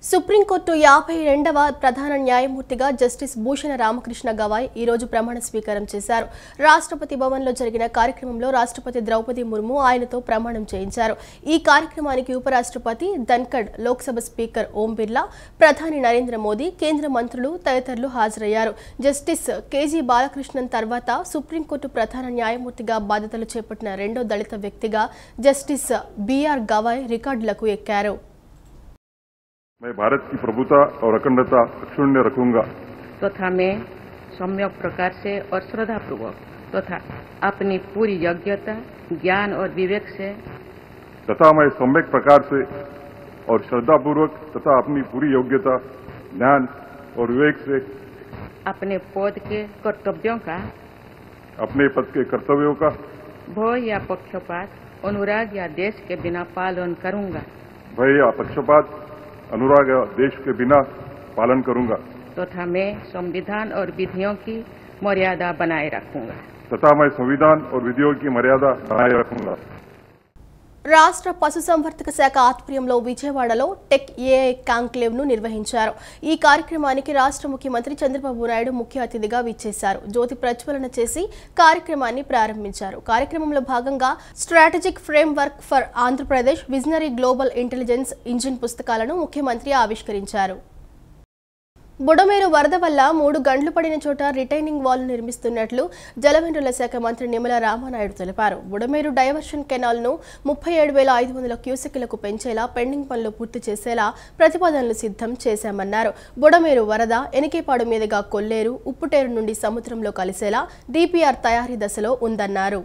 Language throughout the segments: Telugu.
సుప్రీంకోర్టు 52వ ప్రధాన న్యాయమూర్తిగా జస్టిస్ భూషణ రామకృష్ణ గవాయ్ ఈ రోజు ప్రమాణ స్వీకారం చేశారు. రాష్ట్రపతి భవన్లో జరిగిన కార్యక్రమంలో రాష్ట్రపతి ద్రౌపది ముర్ము ఆయనతో ప్రమాణం చేయించారు. ఈ కార్యక్రమానికి ఉపరాష్ట్రపతి ధన్ఖడ్, లోక్సభ స్పీకర్ ఓం బిర్లా, ప్రధాని నరేంద్ర మోదీ, కేంద్ర మంత్రులు తదితరులు హాజరయ్యారు. జస్టిస్ కేజీ బాలకృష్ణన్ తర్వాత సుప్రీంకోర్టు ప్రధాన న్యాయమూర్తిగా బాధ్యతలు చేపట్టిన రెండో దళిత వ్యక్తిగా జస్టిస్ బిఆర్ గవాయ్ రికార్డులకు ఎక్కారు. मैं भारत की प्रभुता और अखंडता अक्षुण्य रखूंगा तथा मैं सम्यक प्रकार से और श्रद्धापूर्वक तथा अपनी पूरी योग्यता, ज्ञान और विवेक से तथा मैं सम्यक प्रकार से और श्रद्धापूर्वक तथा अपनी पूरी योग्यता, ज्ञान और विवेक से अपने पद के कर्तव्यों का अपने पद के कर्तव्यों का भय या पक्षपात, अनुराग या देश के बिना पालन करूंगा। भय या पक्षपात, अनुराग देश के बिना पालन करूंगा तथा मैं संविधान और विधियों की मर्यादा बनाए रखूंगा तथा मैं संविधान और विधियों की मर्यादा बनाए रखूंगा। రాష్ట్ర పశుసంవర్ధక శాఖ ఆధ్వర్యంలో విజయవాడలో టెక్ ఏఐ కాంక్లేవ్ ను నిర్వహించారు. ఈ కార్యక్రమానికి రాష్ట్ర ముఖ్యమంత్రి చంద్రబాబు నాయుడు ముఖ్య అతిథిగా విచ్చేశారు. జ్యోతి ప్రజ్వలన చేసి కార్యక్రమాన్ని ప్రారంభించారు. కార్యక్రమంలో భాగంగా strategic frame work for Andhra Pradesh, visionary global intelligence engine పుస్తకాలను ముఖ్యమంత్రి ఆవిష్కరించారు. బుడమేరు వరద వల్ల 3 గంటలు పడిన చోట రిటైనింగ్ వాల్ నిర్మిస్తున్నట్లు జలవనరుల శాఖ మంత్రి నిమ్మల రామానాయుడు తెలిపారు. బుడమేరు డైవర్షన్ కెనాల్ ను 37,500 క్యూసెక్లకు పెంచేలా పెండింగ్ పనులు పూర్తి చేసేలా ప్రతిపాదనలు సిద్ధం చేశామన్నారు. బుడమేరు వరద ఎనికేపాడు మీదుగా కొల్లేరు, ఉప్పుటేరు నుండి సముద్రంలో కలిసేలా డిపిఆర్ తయారీ దశలో ఉందన్నారు.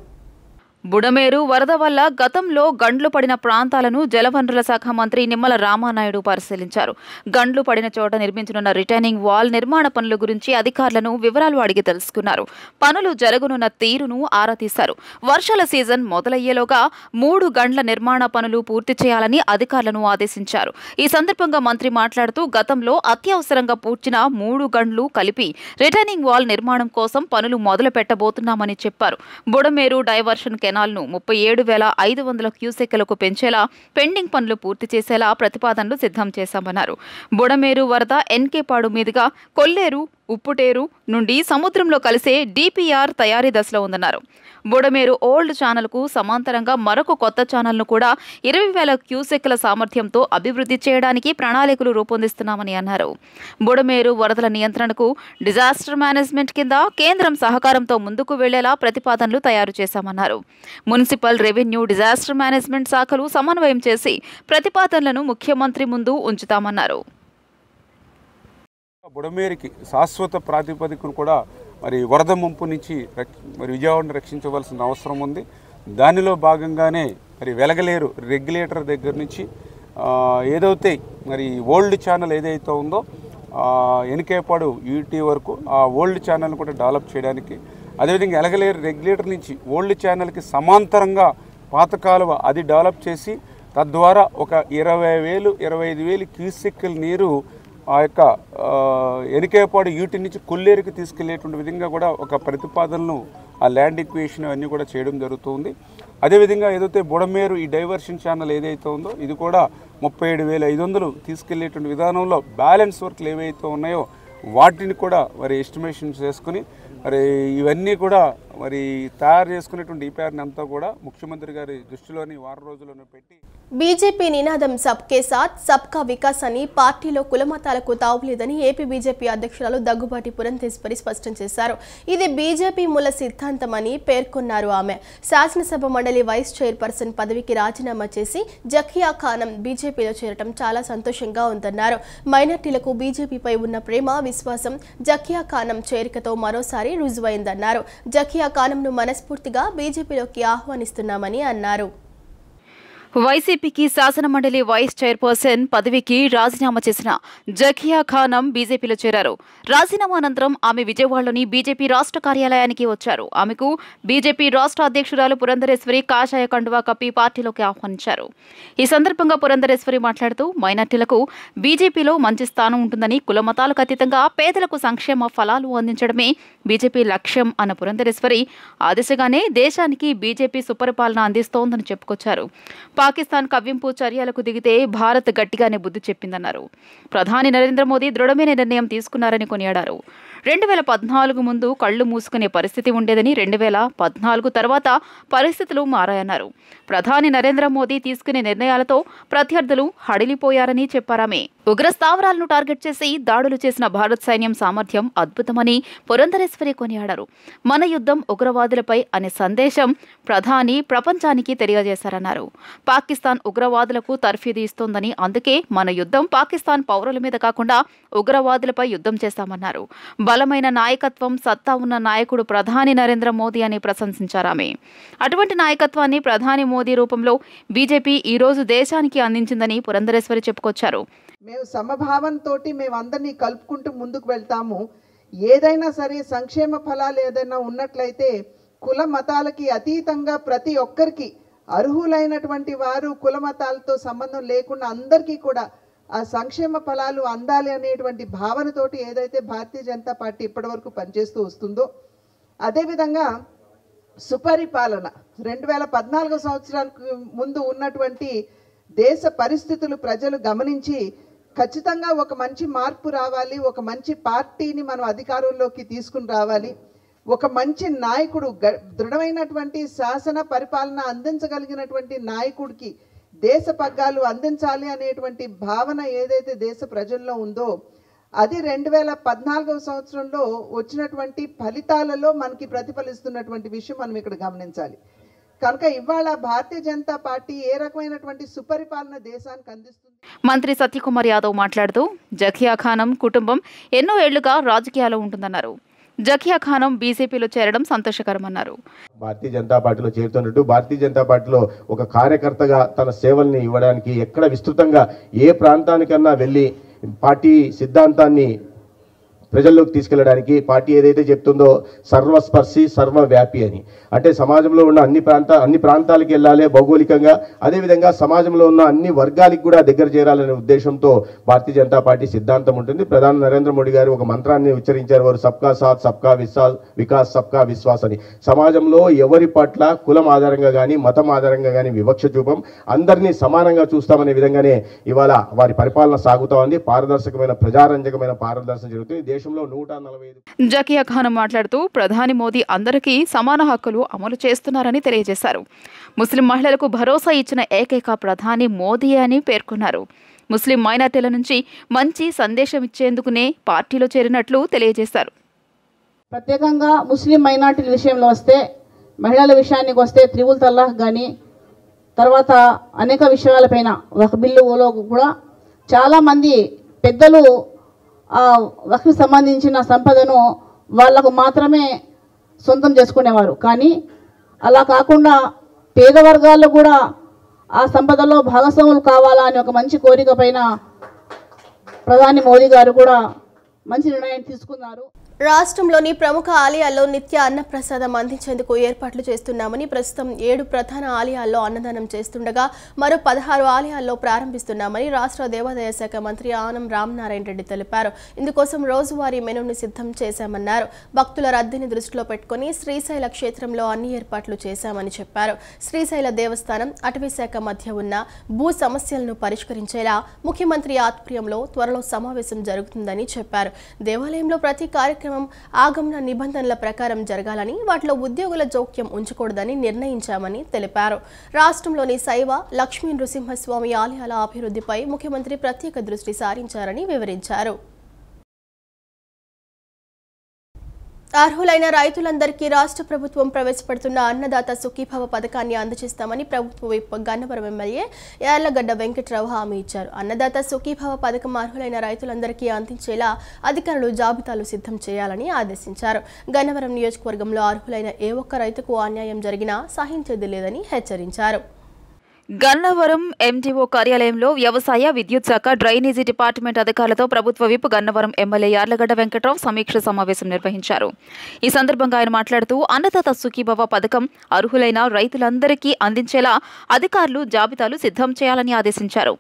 బుడమేరు వరద వల్ల గతంలో గండ్లు పడిన ప్రాంతాలను జలవనరుల శాఖ మంత్రి నిమ్మల రామానాయుడు పరిశీలించారు. గండ్లు పడిన చోట నిర్మించనున్న రిటైనింగ్ వాల్ నిర్మాణ పనుల గురించి అధికారులను వివరాలు అడిగి తెలుసుకున్నారు. పనులు జరగనున్న తీరును ఆరా తీశారు. వర్షాల సీజన్ మొదలయ్యేలోగా 3 గండ్ల నిర్మాణ పనులు పూర్తి చేయాలని అధికారులను ఆదేశించారు. ఈ సందర్భంగా మంత్రి మాట్లాడుతూ గతంలో అత్యవసరంగా పూడ్చిన 3 గండ్లు కలిపి రిటైనింగ్ వాల్ నిర్మాణం కోసం పనులు మొదలు పెట్టబోతున్నామని చెప్పారు. బుడమేరు డైవర్షన్ కెనాల్ను 37,500 క్యూసెక్లకు పెంచేలా పెండింగ్ పనులు పూర్తి చేసేలా ప్రతిపాదనలు సిద్ధం చేశామన్నారు. బుడమేరు వరద ఎన్కేపాడు మీదుగా కొల్లేరు, ఉప్పుటేరు నుండి సముద్రంలో కలిసే డిపిఆర్ తయారీ దశలో ఉందన్నారు. బుడమేరు ఓల్డ్ ఛానల్కు సమాంతరంగా మరొక కొత్త ఛానల్ను కూడా 20,000 క్యూసెక్ల సామర్థ్యంతో అభివృద్ధి చేయడానికి ప్రణాళికలు రూపొందిస్తున్నామని అన్నారు. బుడమేరు వరదల నియంత్రణకు డిజాస్టర్ మేనేజ్మెంట్ కింద కేంద్రం సహకారంతో ముందుకు వెళ్లేలా ప్రతిపాదనలు తయారు చేశామన్నారు. మున్సిపల్, రెవెన్యూ, డిజాస్టర్ మేనేజ్మెంట్ శాఖలు సమన్వయం చేసి ప్రతిపాదనలను ముఖ్యమంత్రి ముందు ఉంచుతామన్నారు. బుడమేరుకి శాశ్వత ప్రాతిపదికను కూడా మరి వరద ముంపు నుంచి మరి విజయవాడను రక్షించవలసిన అవసరం ఉంది. దానిలో భాగంగానే మరి వెలగలేరు రెగ్యులేటర్ దగ్గర నుంచి ఏదైతే మరి ఓల్డ్ ఛానల్ ఏదైతే ఉందో ఎనికేపాడు యూటీ వరకు ఆ ఓల్డ్ ఛానల్ని కూడా డెవలప్ చేయడానికి, అదేవిధంగా వెలగలేరు రెగ్యులేటర్ నుంచి ఓల్డ్ ఛానల్కి సమాంతరంగా పాత కాలువ అది డెవలప్ చేసి తద్వారా ఒక 20,000, 25,000 క్యూసెక్కుల నీరు ఆ యొక్క ఎనికేపాడు యూటీ నుంచి కొల్లేరుకి తీసుకెళ్లేటువంటి విధంగా కూడా ఒక ప్రతిపాదనలు ఆ ల్యాండ్ ఈక్వేషన్ అన్నీ కూడా చేయడం జరుగుతుంది. అదేవిధంగా ఏదైతే బుడమేరు ఈ డైవర్షన్ ఛానల్ ఏదైతే ఉందో ఇది కూడా 37,500 తీసుకెళ్లేటువంటి విధానంలో బ్యాలెన్స్ వర్క్లు ఏవైతే ఉన్నాయో వాటిని కూడా మరి ఎస్టిమేషన్ చేసుకుని మరి ఇవన్నీ కూడా మరి తయారు చేసుకునేటువంటి డిపిఆర్ని అంతా కూడా ముఖ్యమంత్రి గారి దృష్టిలోని వారం రోజుల్లోనే పెట్టి బీజేపీ నినాదం సబ్కే సాత్ సబ్కా వికాస్ అని పార్టీలో కులమతాలకు తావులేదని ఏపీ బీజేపీ అధ్యక్షురాలు దగ్గుబాటి పురంధేశ్వరి స్పష్టం చేశారు. ఇది బీజేపీ మూల సిద్ధాంతమని పేర్కొన్నారు. ఆమె శాసనసభ మండలి వైస్ చైర్పర్సన్ పదవికి రాజీనామా చేసి జకియా ఖానం బీజేపీలో చేరటం చాలా సంతోషంగా ఉందన్నారు. మైనార్టీలకు బీజేపీపై ఉన్న ప్రేమ, విశ్వాసం జకియా ఖానం చేరికతో మరోసారి రుజువైందన్నారు. జకియా ఖానంను మనస్ఫూర్తిగా బీజేపీలోకి ఆహ్వానిస్తున్నామని అన్నారు. వైసీపీకి శాసనమండలి వైస్ చైర్పర్సన్ పదవికి రాజీనామా చేసిన జకియా ఖానం బీజేపీలో చేరారు. రాజీనామా అనంతరం ఆమె విజయవాడలోని బీజేపీ రాష్ట్ర కార్యాలయానికి వచ్చారు. ఆమెకు బీజేపీ రాష్ట్ర అధ్యక్షురాలు పురంధరేశ్వరి కాషాయ కండువా కప్పి పార్టీలోకి ఆహ్వానించారు. ఈ సందర్భంగా పురంధరేశ్వరి మాట్లాడుతూ మైనార్టీలకు బీజేపీలో మంచి స్థానం ఉంటుందని, కులమతాలకు అతీతంగా పేదలకు సంక్షేమ ఫలాలు అందించడమే బీజేపీ లక్ష్యం అన్న పురంధరేశ్వరి ఆ దిశగానే దేశానికి బీజేపీ సుపరిపాలన అందిస్తోందని చెప్పుకొచ్చారు. పాకిస్తాన్ కవ్వింపు చర్యలకు దిగితే భారత్ గట్టిగానే బుద్ధి చెప్పిందన్నారు. ప్రధాని నరేంద్ర మోదీ దృఢమైన నిర్ణయం తీసుకున్నారని కొనియాడారు. 2014 ముందు కళ్లు మూసుకునే పరిస్థితి ఉండేదని 2014 తర్వాత పరిస్థితులు మారాయన్నారు. ప్రధాని నరేంద్ర మోదీ తీసుకునే నిర్ణయాలతో ప్రత్యర్థులు హడిలిపోయారని చెప్పారామె. ఉగ్ర స్థావరాలను టార్గెట్ చేసి దాడులు చేసిన భారత్ సైన్యం సామర్థ్యం అద్భుతమని పురంధరేశ్వరి కొనియాడారు. మన యుద్ధం ఉగ్రవాదులపై అనే సందేశం ప్రధాని ప్రపంచానికి తెలియజేశారన్నారు. పాకిస్తాన్ ఉగ్రవాదులకు తర్ఫీదు ఇస్తోందని, అందుకే మన యుద్ధం పాకిస్తాన్ పౌరుల మీద కాకుండా ఉగ్రవాదులపై యుద్ధం చేస్తామన్నారు. బలమైన నాయకత్వం, సత్తా ఉన్న నాయకుడు ప్రధాని నరేంద్ర మోదీ అని ప్రశంసించారామె. అటువంటి నాయకత్వాన్ని ప్రధాని మోదీ రూపంలో బీజేపీ ఈ రోజు దేశానికి అందించిందని పురంధరేశ్వరి చెప్పుకొచ్చారు. మేము సమభావంతో మేము అందరినీ కలుపుకుంటూ ముందుకు వెళ్తాము. ఏదైనా సరే సంక్షేమ ఫలాలు ఏదైనా ఉన్నట్లయితే కుల మతాలకి అతీతంగా ప్రతి ఒక్కరికి అర్హులైనటువంటి వారు కుల మతాలతో సంబంధం లేకుండా అందరికీ కూడా ఆ సంక్షేమ ఫలాలు అందాలి అనేటువంటి భావనతోటి ఏదైతే భారతీయ జనతా పార్టీ ఇప్పటివరకు పనిచేస్తూ వస్తుందో, అదేవిధంగా సుపరిపాలన 2014 సంవత్సరానికి ముందు ఉన్నటువంటి దేశ పరిస్థితులు ప్రజలు గమనించి ఖచ్చితంగా ఒక మంచి మార్పు రావాలి, ఒక మంచి పార్టీని మనం అధికారంలోకి తీసుకుని రావాలి, ఒక మంచి నాయకుడు దృఢమైనటువంటి శాసన పరిపాలన అందించగలిగినటువంటి నాయకుడికి దేశ పగ్గాలు అందించాలి అనేటువంటి భావన ఏదైతే దేశ ప్రజల్లో ఉందో అది 2014 సంవత్సరంలో వచ్చినటువంటి ఫలితాలలో మనకి ప్రతిఫలిస్తున్నటువంటి విషయం మనం ఇక్కడ గమనించాలి. కనుక ఇవాళ భారతీయ జనతా పార్టీ ఏ రకమైనటువంటి సుపరిపాలన దేశానికి అందిస్తుంది. మంత్రి సత్యకుమార్ యాదవ్ మాట్లాడుతూ జకియా ఖానం కుటుంబం ఎన్నో ఏళ్లుగా రాజకీయాల్లో ఉంటుందన్నారు. జకియా ఖానం బీజేపీలో చేరడం సంతోషకరమన్నారు. భారతీయ జనతా పార్టీలో చేరుతున్నట్టు భారతీయ జనతా పార్టీలో ఒక కార్యకర్తగా తన సేవల్ని ఇవ్వడానికి ఎక్కడ విస్తృతంగా ఏ ప్రాంతానికన్నా వెళ్ళి పార్టీ సిద్ధాంతాన్ని ప్రజల్లోకి తీసుకెళ్లడానికి పార్టీ ఏదైతే చెప్తుందో సర్వస్పర్శి సర్వవ్యాపి అని, అంటే సమాజంలో ఉన్న అన్ని ప్రాంతాలకు వెళ్ళాలి భౌగోళికంగా, అదేవిధంగా సమాజంలో ఉన్న అన్ని వర్గాలకు కూడా దగ్గర చేరాలనే ఉద్దేశంతో భారతీయ జనతా పార్టీ సిద్ధాంతం ఉంటుంది. ప్రధాని నరేంద్ర మోడీ గారు ఒక మంత్రాన్ని ఉచ్చరించారు, వారు సబ్కా సాత్ సబ్కా వికాస్ సబ్కా విశ్వాస్ అని. సమాజంలో ఎవరి పట్ల కులం ఆధారంగా కానీ మతం ఆధారంగా కానీ వివక్ష చూపం, అందరినీ సమానంగా చూస్తామనే విధంగానే ఇవాళ వారి పరిపాలన సాగుతా ఉంది. పారదర్శకమైన ప్రజారంజకమైన పారదర్శన జరుగుతుంది. జకియా ఖానం మాట్లాడుతూ ప్రధాని మోదీ అందరికీ సమాన హక్కులు అమలు చేస్తున్నారని తెలియజేశారు. ముస్లిం మహిళలకు భరోసా ఇచ్చిన ఏకైక ప్రధాని మోదీ అని పేర్కొన్నారు. ముస్లిం మైనార్టీల నుంచి మంచి సందేశం ఇచ్చేందుకునే పార్టీలో చేరినట్లు తెలియజేశారు. ప్రత్యేకంగా ముస్లిం మైనార్టీల విషయంలో వస్తే, మహిళల విషయానికి వస్తే త్రిపుల్ తలాక్ కానీ తర్వాత అనేక విషయాలపైన వక్ఫ్ బిల్లులో కూడా చాలామంది పెద్దలు ఆ వక్ఫ్ సంబంధించిన సంపదను వాళ్లకు మాత్రమే సొంతం చేసుకునేవారు. కానీ అలా కాకుండా పేద వర్గాల్లో కూడా ఆ సంపదలో భాగస్వాములు కావాలా అని ఒక మంచి కోరిక పైన ప్రధాని మోదీ గారు కూడా మంచి నిర్ణయం తీసుకున్నారు. రాష్ట్రంలోని ప్రముఖ ఆలయాల్లో నిత్య అన్నప్రసాదం అందించేందుకు ఏర్పాట్లు చేస్తున్నామని, ప్రస్తుతం 7 ప్రధాన ఆలయాల్లో అన్నదానం చేస్తుండగా మరో 16 ఆలయాల్లో ప్రారంభిస్తున్నామని రాష్ట్ర దేవాదాయ శాఖ మంత్రి ఆనం రామనారాయణ రెడ్డి తెలిపారు. ఇందుకోసం రోజువారీ మెనూను సిద్ధం చేశామన్నారు. భక్తుల రద్దీని దృష్టిలో పెట్టుకుని శ్రీశైల క్షేత్రంలో అన్ని ఏర్పాట్లు చేశామని చెప్పారు. శ్రీశైల దేవస్థానం, అటవీ శాఖ మధ్య ఉన్న భూ సమస్యలను పరిష్కరించేలా ముఖ్యమంత్రి ఆధ్వర్యంలో త్వరలో సమావేశం జరుగుతుందని చెప్పారు. దేవాలయంలో ప్రతి కార్యక్రమం ఆగమన నిబంధనల ప్రకారం జరగాలని, వాటిలో ఉద్యోగుల జోక్యం ఉంచకూడదని నిర్ణయించామని తెలిపారు. రాష్ట్రంలోని శైవ, లక్ష్మీ నృసింహస్వామి ఆలయాల అభివృద్ధిపై ముఖ్యమంత్రి ప్రత్యేక దృష్టి సారించారని వివరించారు. అర్హులైన రైతులందరికీ రాష్ట్ర ప్రభుత్వం ప్రవేశపెడుతున్న అన్నదాత సుఖీభవ పథకాన్ని అందజేస్తామని ప్రభుత్వ విప్ గన్నవరం ఎమ్మెల్యే యార్లగడ్డ వెంకట్రావు హామీ ఇచ్చారు. అన్నదాత సుఖీభవ పథకం అర్హులైన రైతులందరికీ అందించేలా అధికారులు జాబితాలు సిద్ధం చేయాలని ఆదేశించారు. గన్నవరం నియోజకవర్గంలో అర్హులైన ఏ ఒక్క రైతుకు అన్యాయం జరిగినా సహించేది లేదని హెచ్చరించారు. గన్నవరం ఎండీఓ కార్యాలయంలో వ్యవసాయ, విద్యుత్ శాఖ, డ్రైనేజీ డిపార్ట్మెంట్ అధికారులతో ప్రభుత్వ విప్ గన్నవరం ఎమ్మెల్యే యార్లగడ్డ వెంకట్రావు సమీక్ష సమావేశం నిర్వహించారు. ఈ సందర్భంగా ఆయన మాట్లాడుతూ అన్నదాత సుఖీభవ పథకం అర్హులైన రైతులందరికీ అందించేలా అధికారులు జాబితాలు సిద్ధం చేయాలని ఆదేశించారు.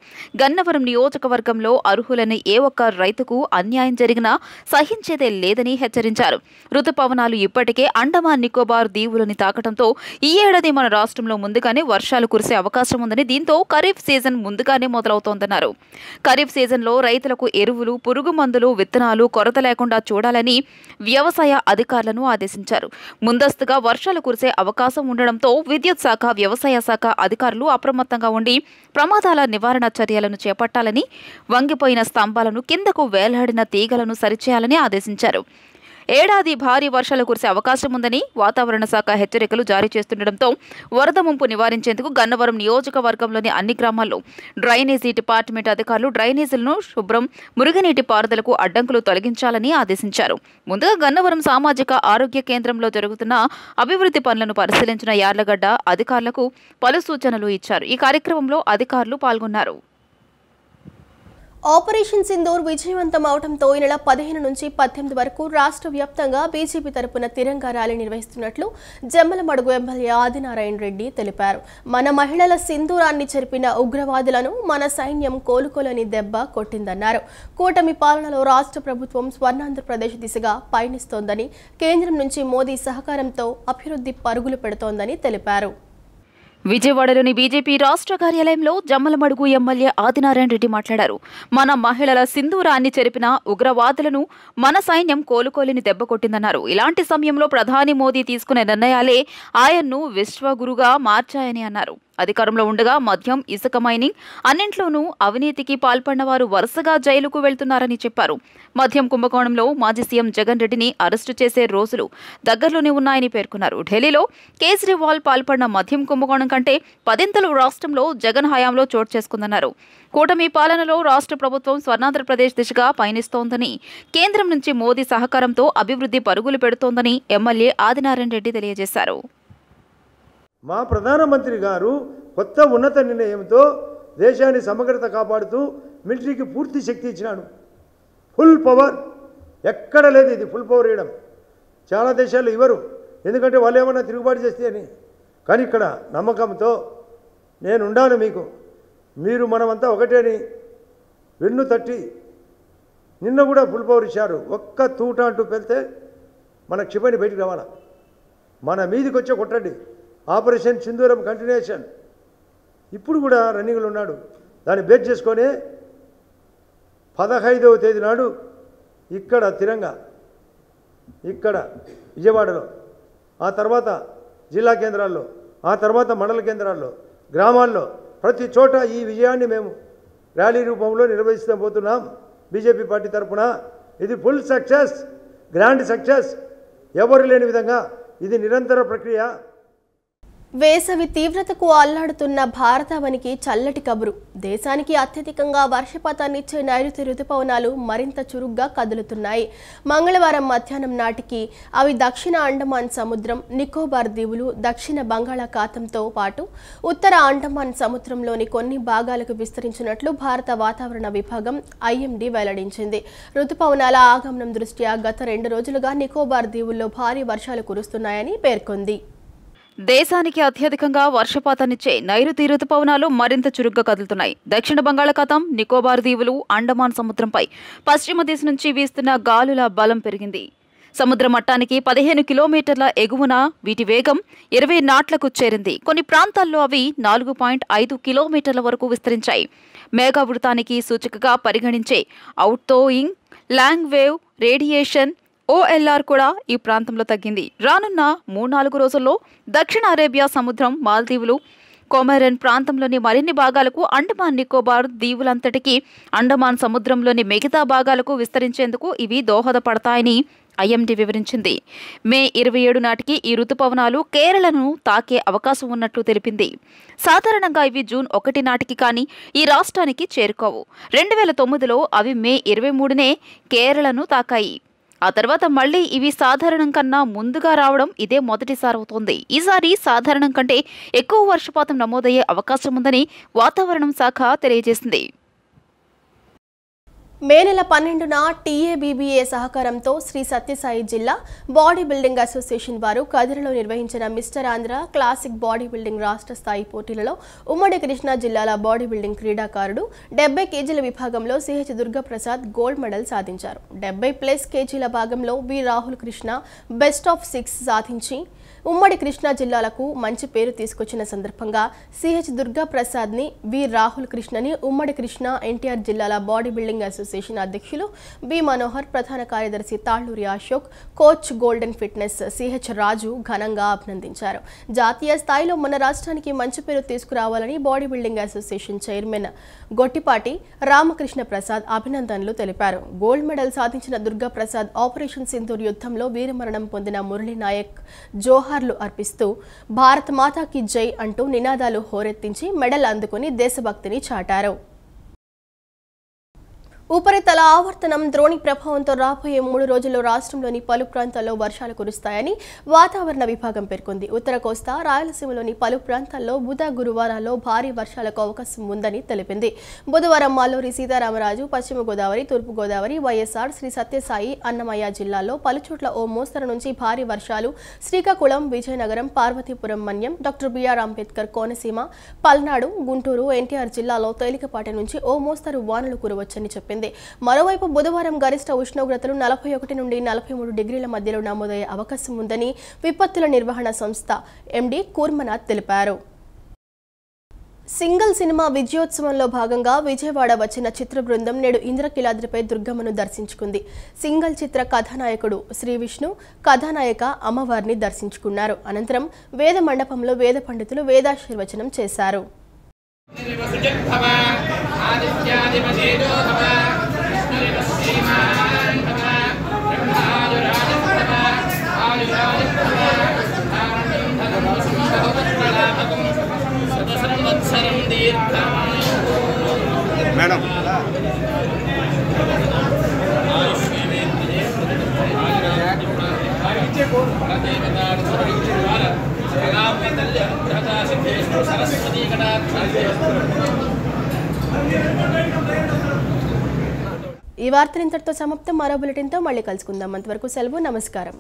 గన్నవరం నియోజకవర్గంలో అర్హులైన ఏ ఒక్క రైతుకు అన్యాయం జరిగినా సహించేదే లేదని హెచ్చరించారు. రుతుపవనాలు ఇప్పటికే అండమాన్ నికోబార్ దీవులని తాకడంతో ఈ ఏడాది మన రాష్ట్రంలో ముందుగానే వర్షాలు కురిసే అవకాశం అవకాశం ఉందని, దీంతో ఖరీఫ్ సీజన్ ముందుగానే మొదలవుతోందన్నారు. ఖరీఫ్ సీజన్లో రైతులకు ఎరువులు, పురుగు మందులు, విత్తనాలు కొరత లేకుండా చూడాలని వ్యవసాయ అధికారులను ఆదేశించారు. ముందస్తుగా వర్షాలు కురిసే అవకాశం ఉండడంతో విద్యుత్ శాఖ, వ్యవసాయ శాఖ అధికారులు అప్రమత్తంగా ఉండి ప్రమాదాల నివారణ చర్యలను చేపట్టాలని, వంగిపోయిన స్తంభాలను, కిందకు వేలాడిన తీగలను సరిచేయాలని ఆదేశించారు. ఏడాది భారీ వర్షాలు కురిసే అవకాశం ఉందని వాతావరణ శాఖ హెచ్చరికలు జారీ చేస్తుండటంతో వరద ముంపు నివారించేందుకు గన్నవరం నియోజకవర్గంలోని అన్ని గ్రామాల్లో డ్రైనేజీ డిపార్ట్మెంట్ అధికారులు డ్రైనేజీలను శుభ్రం, మురుగునీటి పారుదలకు అడ్డంకులు తొలగించాలని ఆదేశించారు. ముందుగా గన్నవరం సామాజిక ఆరోగ్య కేంద్రంలో జరుగుతున్న అభివృద్ధి పనులను పరిశీలించిన యార్లగడ్డ అధికారులకు పలు సూచనలు ఇచ్చారు. ఈ కార్యక్రమంలో అధికారులు పాల్గొన్నారు. ఆపరేషన్ సింధూర్ విజయవంతం అవడంతో ఈ నెల 15 నుంచి 18 వరకు రాష్ట్ర వ్యాప్తంగా బీజేపీ తరపున తిరంగా ర్యాలీ నిర్వహిస్తున్నట్లు జమ్మలమడుగు ఎమ్మెల్యే ఆదినారాయణ రెడ్డి తెలిపారు. మన మహిళల సింధూరాన్ని చెరిపిన ఉగ్రవాదులను మన సైన్యం కోలుకోలేని దెబ్బ కొట్టిందన్నారు. కూటమి పాలనలో రాష్ట్ర ప్రభుత్వం స్వర్ణాంధ్రప్రదేశ్ దిశగా పయనిస్తోందని, కేంద్రం నుంచి మోదీ సహకారంతో అభివృద్ధి పరుగులు పెడుతోందని తెలిపారు. విజయవాడలోని బీజేపీ రాష్ట్ర కార్యాలయంలో జమ్మలమడుగు ఎమ్మెల్యే ఆదినారాయణ రెడ్డి మాట్లాడారు. మన మహిళల సింధూరాన్ని చెరిపిన ఉగ్రవాదులను మన సైన్యం కోలుకోలేని దెబ్బ కొట్టిందన్నారు. ఇలాంటి సమయంలో ప్రధాని మోదీ తీసుకునే నిర్ణయాలే ఆయన్ను విశ్వగురుగా మార్చాయని అన్నారు. అధికారంలో ఉండగా మద్యం, ఇసుక మైనింగ్ అన్నింట్లోనూ అవినీతికి పాల్పడిన వారు వరుసగా జైలుకు వెళ్తున్నారని చెప్పారు. మద్యం కుంభకోణంలో మాజీ సీఎం జగన్ రెడ్డిని అరెస్టు చేసే రోజులు దగ్గరలోనే ఉన్నాయని పేర్కొన్నారు. ఢిల్లీలో కేజ్రీవాల్ పాల్పడిన మద్యం కుంభకోణం కంటే 10 రాష్ట్రంలో జగన్ హయాంలో చోటు చేసుకుందన్నారు. కూటమి పాలనలో రాష్ట్ర ప్రభుత్వం స్వర్ణాంధ్రప్రదేశ్ దిశగా పయనిస్తోందని, కేంద్రం నుంచి మోదీ సహకారంతో అభివృద్ధి పరుగులు పెడుతోందని ఎమ్మెల్యే ఆదినారాయణ రెడ్డి తెలియజేశారు. మా ప్రధానమంత్రి గారు కొత్త ఉన్నత నిర్ణయంతో దేశాన్ని సమగ్రత కాపాడుతూ మిలిటరీకి పూర్తి శక్తి ఇచ్చినాడు. ఫుల్ పవర్ ఎక్కడ లేదు. ఇది ఫుల్ పవర్ ఇవ్వడం చాలా దేశాలు ఇవ్వరు, ఎందుకంటే వాళ్ళు ఏమన్నా తిరుగుబాటు చేస్తే అని. కానీ ఇక్కడ నమ్మకంతో నేను ఉండాను, మీరు మనమంతా ఒకటేని వెన్ను తట్టి నిన్న కూడా ఫుల్ పవర్ ఇచ్చారు. ఒక్క తూట అంటూ పెళ్తే మన క్షిపణి బయటికి రావాలా, మన మీదికి వచ్చే కొట్టండి. ఆపరేషన్ సింధూరం కంటిన్యూషన్ ఇప్పుడు కూడా రన్నింగ్లో ఉన్నాడు. దాన్ని బేస్ చేసుకొని 15వ తేదీ నాడు ఇక్కడ తిరంగా, ఇక్కడ విజయవాడలో, ఆ తర్వాత జిల్లా కేంద్రాల్లో, ఆ తర్వాత మండల కేంద్రాల్లో, గ్రామాల్లో ప్రతి చోట ఈ విజయాన్ని మేము ర్యాలీ రూపంలో నిర్వహిస్తూ బీజేపీ పార్టీ తరఫున. ఇది ఫుల్ సక్సెస్, గ్రాండ్ సక్సెస్, ఎవరు లేని విధంగా ఇది నిరంతర ప్రక్రియ. వేసవి తీవ్రతకు అల్లాడుతున్న భారతావనికి చల్లటి కబురు. దేశానికి అత్యధికంగా వర్షపాతాన్నిచ్చే నైరుతి రుతుపవనాలు మరింత చురుగ్గా కదులుతున్నాయి. మంగళవారం మధ్యాహ్నం నాటికి అవి దక్షిణ అండమాన్ సముద్రం, నికోబార్ దీవులు, దక్షిణ బంగాళాఖాతంతో పాటు ఉత్తర అండమాన్ సముద్రంలోని కొన్ని భాగాలకు విస్తరించినట్లు భారత వాతావరణ విభాగం ఐఎండీ వెల్లడించింది. రుతుపవనాల ఆగమనం దృష్ట్యా గత 2 రోజులుగా నికోబార్ దీవుల్లో భారీ వర్షాలు కురుస్తున్నాయని పేర్కొంది. దేశానికి అత్యధికంగా వర్షపాతాన్నిచ్చే నైరుతి రుతుపవనాలు మరింత చురుగ్గా కదులుతున్నాయి. దక్షిణ బంగాళాఖాతం, నికోబార్ దీవులు, అండమాన్ సముద్రంపై పశ్చిమ దిశ నుంచి వీస్తున్న గాలుల బలం పెరిగింది. సముద్ర మట్టానికి 15 కిలోమీటర్ల ఎగువన వీటి వేగం 20 నాట్లకు చేరింది. కొన్ని ప్రాంతాల్లో అవి 4.5 కిలోమీటర్ల వరకు విస్తరించాయి. మేఘావృతానికి సూచికగా పరిగణించే outgoing long wave radiation OLR కూడా ఈ ప్రాంతంలో తగ్గింది. రానున్న 3-4 రోజుల్లో దక్షిణ అరేబియా సముద్రం, మాల్దీవులు, కొమరన్ ప్రాంతంలోని మరిన్ని భాగాలకు, అండమాన్ నికోబార్ దీవులంతటికీ, అండమాన్ సముద్రంలోని మిగతా భాగాలకు విస్తరించేందుకు ఇవి దోహదపడతాయని ఐఎండీ వివరించింది. మే 27 నాటికి ఈ రుతుపవనాలు కేరళను తాకే అవకాశం ఉన్నట్లు తెలిపింది. సాధారణంగా ఇవి జూన్ 1 నాటికి కానీ ఈ రాష్ట్రానికి చేరుకోవు. 2009లో అవి మే 23నే కేరళను తాకాయి. ఆ తర్వాత మళ్లీ ఇవి సాధారణం కన్నా ముందుగా రావడం ఇదే మొదటిసారి అవుతోంది. ఈసారి సాధారణం కంటే ఎక్కువ వర్షపాతం నమోదయ్యే అవకాశం ఉందని వాతావరణం శాఖ తెలియజేసింది. మే నెల 12న టీఏబీబీఏ సహకారంతో శ్రీ సత్యసాయి జిల్లా బాడీ బిల్డింగ్ అసోసియేషన్ వారు కదిరిలో నిర్వహించిన mister Andhra classic body building రాష్ట్ర స్థాయి పోటీలలో ఉమ్మడి కృష్ణా జిల్లాల బాడీ బిల్డింగ్ క్రీడాకారుడు 70 కేజీల విభాగంలో సిహెచ్ దుర్గాప్రసాద్ గోల్డ్ మెడల్ సాధించారు. 70+ కేజీల భాగంలో వి రాహుల్ కృష్ణ బెస్ట్ ఆఫ్ 6 సాధించి ఉమ్మడి కృష్ణా జిల్లాలకు మంచి పేరు తీసుకొచ్చిన సందర్భంగా సిహెచ్ దుర్గాప్రసాద్ని వి రాహుల్ కృష్ణని ఉమ్మడి కృష్ణా ఎన్టీఆర్ జిల్లాల బాడీ బిల్డింగ్ అసోసియేషన్ అధ్యక్షులు బి మనోహర్, ప్రధాన కార్యదర్శి Talluri Ashok, coach golden fitness CH Raju ఘనంగా అభినందించారు. జాతీయ స్థాయిలో మన రాష్ట్రానికి మంచి పేరు తీసుకురావాలని body building association chairman Gottipati Ramakrishna Prasad అభినందనలు తెలిపారు. గోల్డ్ మెడల్ సాధించిన దుర్గాప్రసాద్ ఆపరేషన్ సింధూర్ యుద్ధంలో వీరమరణం పొందిన మురళీ నాయక్ జోహార్లు అర్పిస్తూ భారత్ మాతాకి జై అంటూ నినాదాలు హోరెత్తించి మెడల్ అందుకుని దేశభక్తిని చాటారు. ఉపరితల ఆవర్తనం ద్రోణి ప్రభావంతో రాబోయే 3 రోజుల్లో రాష్ట్రంలోని పలు ప్రాంతాల్లో వర్షాలు కురుస్తాయని వాతావరణ విభాగం పేర్కొంది. ఉత్తర కోస్తా, రాయలసీమలోని పలు ప్రాంతాల్లో బుధ, గురువారాల్లో భారీ వర్షాలకు అవకాశం ఉందని తెలిపింది. బుధవారం మాలూరి సీతారామరాజు, పశ్చిమ గోదావరి, తూర్పు గోదావరి, వైఎస్ఆర్, శ్రీ సత్యసాయి, అన్నమయ్య జిల్లాల్లో పలుచోట్ల ఓ మోస్తరు నుంచి భారీ వర్షాలు, శ్రీకాకుళం, విజయనగరం, పార్వతీపురం మన్యం, డాక్టర్ బిఆర్ అంబేద్కర్ కోనసీమ, పల్నాడు, గుంటూరు, ఎన్టీఆర్ జిల్లాలో తేలికపాటి నుంచి ఓ మోస్తరు వానలు కురవచ్చని చెప్పింది. మరోవైపు బుధవారం గరిష్ట ఉష్ణోగ్రతలు 41 నుండి 43 డిగ్రీల మధ్యలో నమోదయ్యే అవకాశం ఉందని విపత్తుల నిర్వహణ సంస్థ ఎండీ కూర్మనాథ్ తెలిపారు. సింగిల్ సినిమా విజయోత్సవంలో భాగంగా విజయవాడ వచ్చిన చిత్ర బృందం నేడు ఇంద్రకీలాద్రిపై దుర్గమ్మను దర్శించుకుంది. సింగిల్ చిత్ర కథానాయకుడు శ్రీ విష్ణు, కథానాయక అమ్మవారిని దర్శించుకున్నారు. అనంతరం వేద మండపంలో వేద పండితులు వేదాశీర్వచనం చేశారు. మేడం ఈ వార్తలు ఇంతటితో సమాప్తం. మరో బులెటిన్తో మళ్ళీ కలుసుకుందాం. అంతవరకు సెలవు. నమస్కారం.